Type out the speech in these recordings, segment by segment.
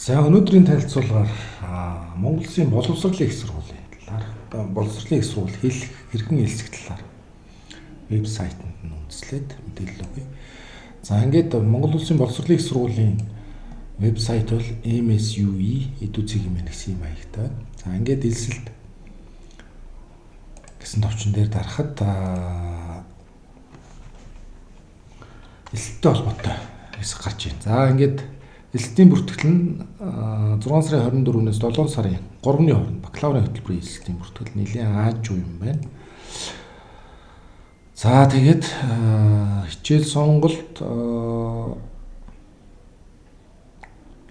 За өнөөдрийн танилцуулгаар Монгол Улсын боловсролын их сургуулийн талаар боловсролын их сургууль хэлэх хэрхэн хэлсэх талаар вебсайтанд нь үндэслээд мэдээлэл өгье. За ингээд Монгол Улсын боловсролын их сургуулийн вебсайт бол MSUE эдүүцэг юм гэсэн юм аягтай. За ингээд элсэлд гэсэн товчон дээр дарахад элсэлтэй холбоотой хэсэг гарч ийн. За ингээд элсэлтийн бүртгэл нь 6 сарын 24-өөс 7 сарын 3-ны хооронд бакалаврын хөтөлбөрийн элсэлтийн бүртгэл нэлийн Аз юу юм байна. За тэгээд хичээл сонголт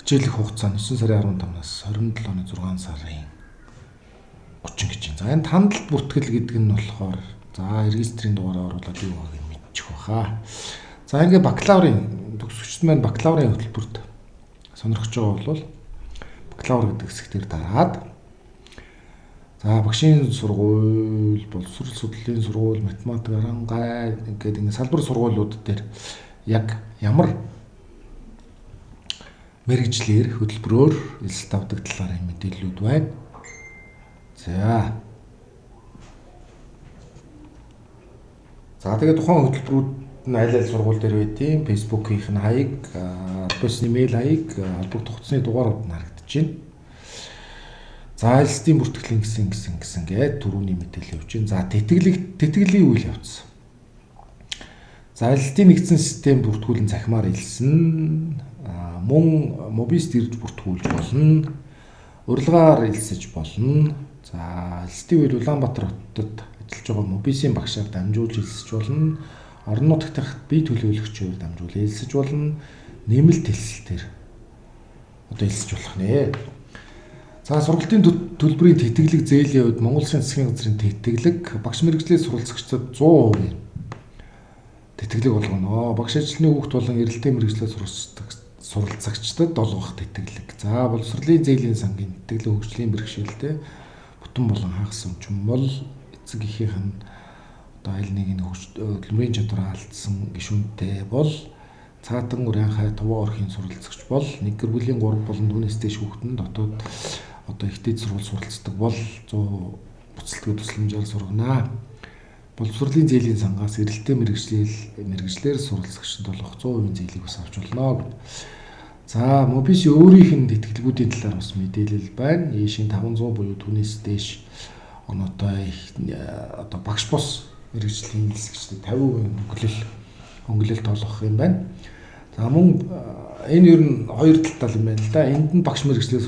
хичээлэх хугацаа 9 сарын 15-наас 27 оны 6 сарын 30 гэж байна. За энэ тандалт бүртгэл гэдэг нь болохоор за регистрийн дугаараа оруулаад юу байгааг мэдчих واخа. За ингээд бакалаврын төгсөгчд маань бакалаврын хөтөлбөрт сонирхож байгаа бол бакалавр гэдэг хэсгээр дараад за багшийн сургууль, боловсрол судлалын сургууль, математик, арангай гэдэг ингээд салбар сургуулиуд дээр яг ямар мэргэжлэр хөтөлбөрөөр элсэлт авдаг талаар мэдээллүүд байна. За тэгээд тухайн хөтөлбөрүүд нь аль аль сургууль дээр байдیں۔ Facebook-ийнх нь хаяг, албас имэйл хаяг, албан тогтсны дугаарууд нь харагдаж байна. За элсэлтийн бүртгэлийн гэсэн гээд түрүүний мэдээлэл өгч байна. За тэтгэлийн үйл явц. За элсэлтийн нэгдсэн систем бүртгүүлэн цахимаар элсэн, мөн мобист ирж бүртгүүлж болно, урилгаар элсэж болно. За элсэлтийн үйл Улаанбаатар хотод ажиллаж байгаа мобисийн багшаар дамжуулж элсэж болно. Орон нутагт тахад бие төлөөлөгчөөр дамжуул элсэж болно. Нэмэлт элсэлтээр одоо элсэж болох нэ. За сургалтын төлбөрийн тэтгэлэг зээлийн хувьд Монгол Улсын засгийн газрын тэтгэлэг багш мэргэжлийн суралцагчдад 100% тэтгэлэг болгоно. Багш ажлын хүүхд болон эрэлтийн мэргэжлээ суралцагчдад олгох тэтгэлэг. За боловсролын зээлийн сангийн тэтгэлэг хөгжлийн бэрхшээлтэй бүтэн болон хагас өмчмөл эцэг эхийнх нь аль нэг хөдөлмөрийн чадвараа алдсан гишүүнтэй бол цаатан урянхай туваа орхийн суралцагч бол нэг гэр бүлийн 3 болон түүнээс дээш хүүхэд нь дотоод одоо ихтэй сургууль суралцдаг бол 100 буцалтгүй тусламжаар сургана. Боловсролын зээлийн сангаас эрэлттэй мэргэжлэр суралцагчид болох 100% зээлийг бас авч болно. За мобис өөрийнх нь тэтгэлгүүдийн талаар бас мэдээлэл байна. Ийшийн 500 буюу түүнээс дээш оноотой одоо багш бос мэргэжлийн элсэгчдэд 50% хөнгөлөлт олгох юм байна. За мөн энэ ер нь хоёр тал юм байна л да. Энд нь багш мэргэжлээ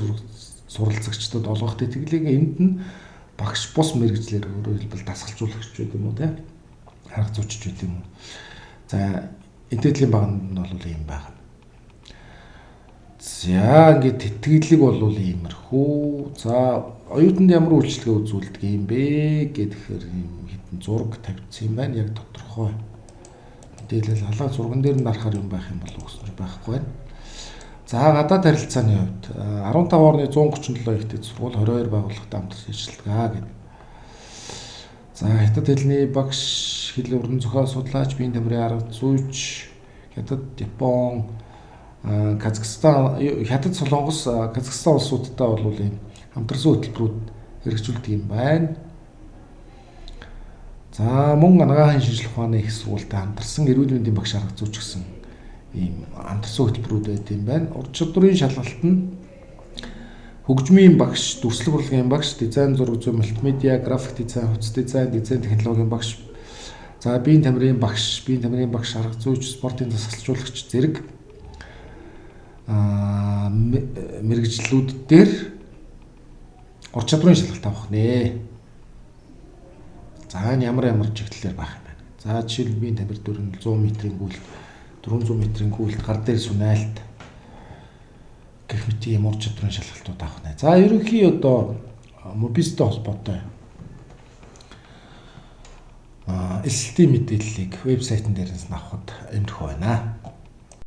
суралцагчдад олгох тэтгэлэг, энд нь багш бус мэргэжлэр өөрөөр хэлбэл дасгалжуулагч гэдэг юм уу те. Арга зүйч гэдэг юм уу. За эдгэдлийн баганд нь бол ийм байна. За ингээд тэтгэлэг бол иймэрхүү. За оюутанд ямар үйлчлэгээ үзүүлдэг юм бэ гэхээр хэдэн зураг тавьчихсан юм байна. Яг тодорхой мэдээлэл халаа зурган дээр нь дарахаар юм байх юм бол өгсөн байхгүй байна. За гадаад харилцааны хувьд 15.137 ихтэй сургууль 22 байгууллагатай хамтарч ажилладаг гэдэг. За хятад хэлний багш, хэл уран зохиол судлаач, биеийн тамирын арга зүйч, хятад, Япон, Казахстан, хятад, Солонгос, Казахстан улсуудтай бол ийм хамтарсан хөтөлбөрүүд хэрэгжүүлдэг юм байна. За мөн анагаахын шинжилгээ ухааны их сургуультай хамтарсан эрүүл мэндийн багш арга зүйч гэсэн ийм хамтарсан хөтөлбөрүүд байд юм байна. Ур чадварын шалгалт нь хөгжмийн багш, дүрслэг урлагийн багш, дизайн зураг зүй мультимедиа, график дизайн, хувцас дизайн, дизайн технологийн багш, за биеийн тамирын багш, арга зүйч, спортын дасгалжуулагч зэрэг мэргэжлүүд дээр ур чадварын шалгалт авах нэ. За энэ ямар чиглэлээр байх юм байна. За жишээлбэл биеийн тамир дүрэн 100 м-ийн гүйлт, 400 м-ийн гүйлт, гар дээр сүнэлт гэх мэт ийм ур чадварын шалгалтууд авах нэ. За ерөнхий одоо мобистэй холбоотой элсэлтийн мэдээллийг вебсайтн дээрээс авахд амжих байна.